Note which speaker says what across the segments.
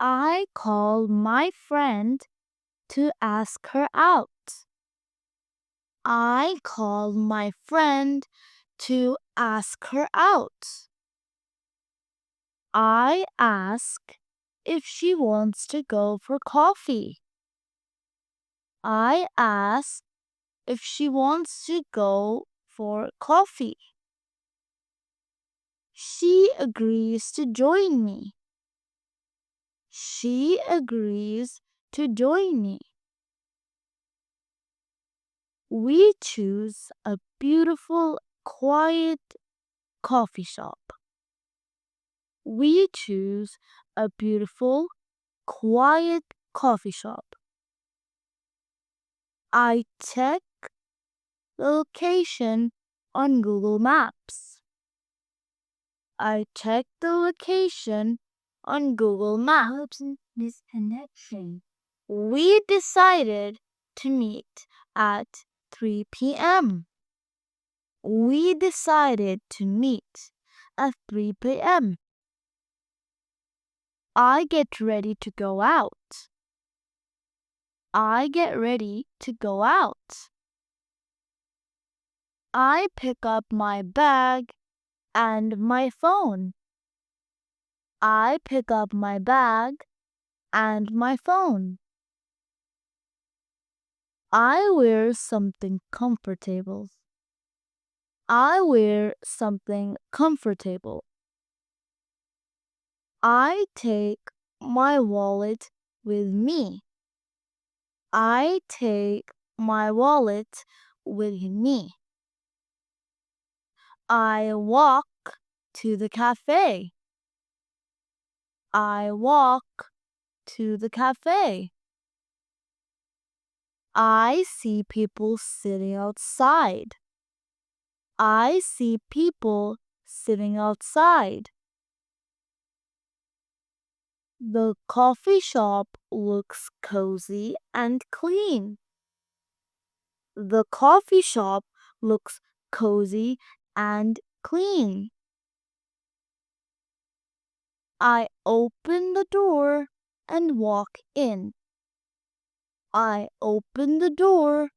Speaker 1: I call my friend to ask her out. I call my friend to ask her out. I ask if she wants to go for coffee. I ask if she wants to go for coffee. She agrees to join me. She agrees to join me. We choose a beautiful, quiet coffee shop. We choose a beautiful, quiet coffee shop. I check the location on Google Maps. I check the location on Google Maps. Disconnection. We decided to meet at 3 p.m. We decided to meet at 3 p.m. I get ready to go out. I get ready to go out. I pick up my bag and my phone. I pick up my bag and my phone. I wear something comfortable. I wear something comfortable. I take my wallet with me. I take my wallet with me. I walk to the cafe. I walk to the cafe. I see people sitting outside. I see people sitting outside. The coffee shop looks cozy and clean. The coffee shop looks cozy and clean. I open the door and walk in. I open the door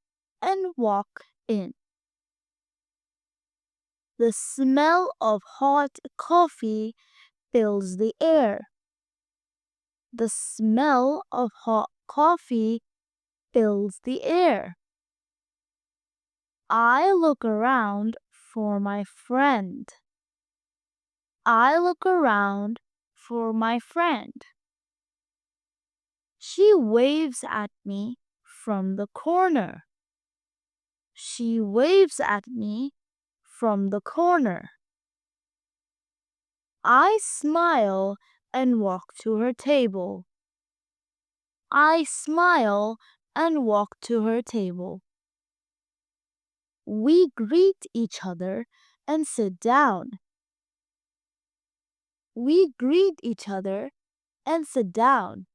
Speaker 1: and walk in. The smell of hot coffee fills the air. The smell of hot coffee fills the air. I look around for my friend. I look around for my friend. She waves at me from the corner. She waves at me from the corner. I smile and walk to her table. I smile and walk to her table. We greet each other and sit down. We greet each other and sit down.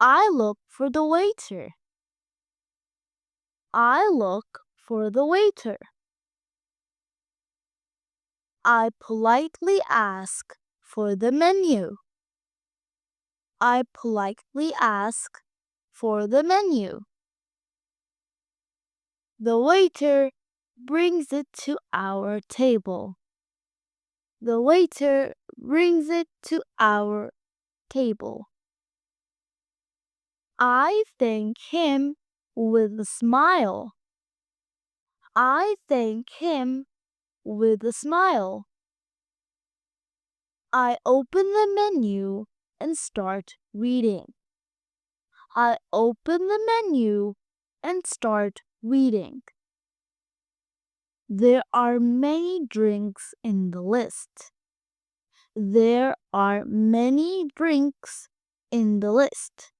Speaker 1: I look for the waiter. I look for the waiter. I politely ask for the menu. I politely ask for the menu. The waiter brings it to our table. The waiter brings it to our table. I thank him with a smile. I thank him with a smile. I open the menu and start reading. I open the menu and start reading. There are many drinks in the list. There are many drinks in the list.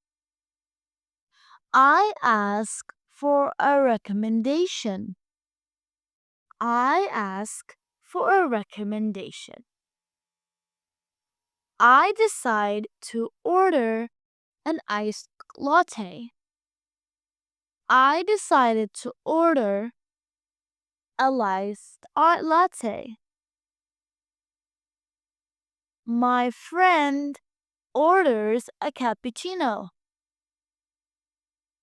Speaker 1: I ask for a recommendation. I ask for a recommendation. I decide to order an iced latte. I decided to order a iced latte. My friend orders a cappuccino.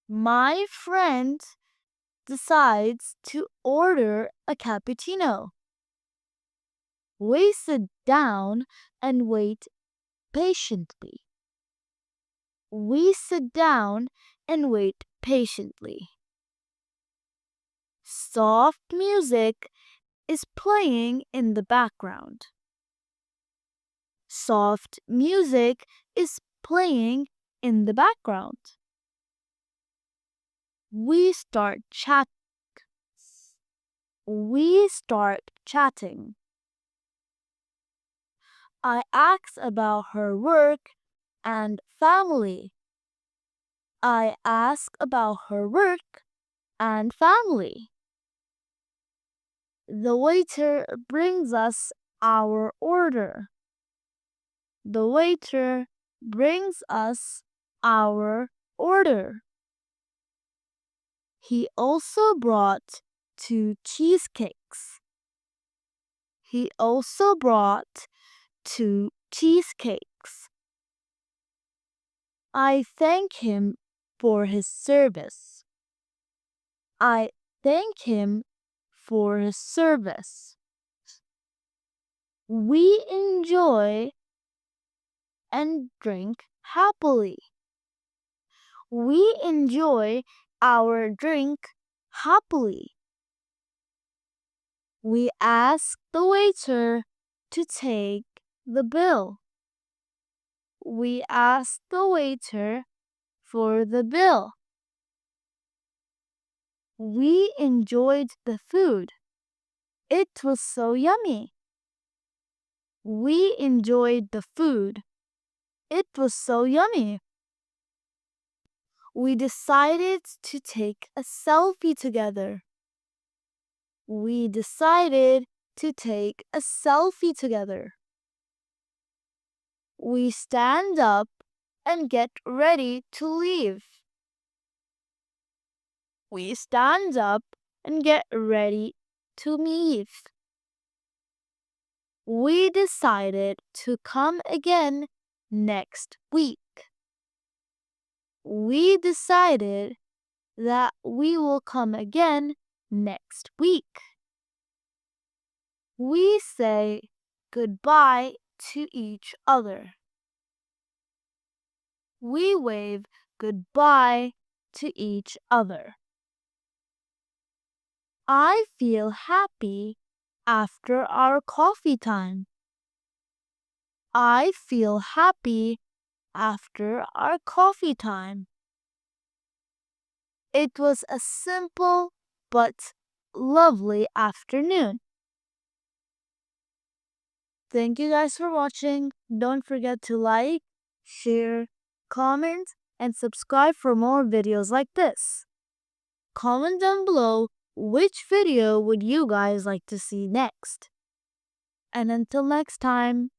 Speaker 1: My friend decides to order a cappuccino. We sit down and wait patiently. We sit down and wait patiently. Soft music is playing in the background. Soft music is playing in the background. We start chatting. We start chatting. I ask about her work and family. I ask about her work and family. The waiter brings us our order. The waiter brings us our order. He also brought 2 cheesecakes. He also brought 2 cheesecakes. I thank him for his service. I thank him for his service. We enjoy and drink happily. We enjoy our drink happily. We ask the waiter to take the bill. We ask the waiter for the bill. We enjoyed the food. It was so yummy. We enjoyed the food. It was so yummy. We decided to take a selfie together. We decided to take a selfie together. We stand up and get ready to leave. We stand up and get ready to leave. We decided to come again next week. We decided that we will come again next week. We say goodbye to each other. We wave goodbye to each other. I feel happy after our coffee time. I feel happy after our coffee time. It was a simple but lovely afternoon. Thank you guys for watching. Don't forget to like, share, comment, and subscribe for more videos like this. Comment down below which video would you guys like to see next. And until next time,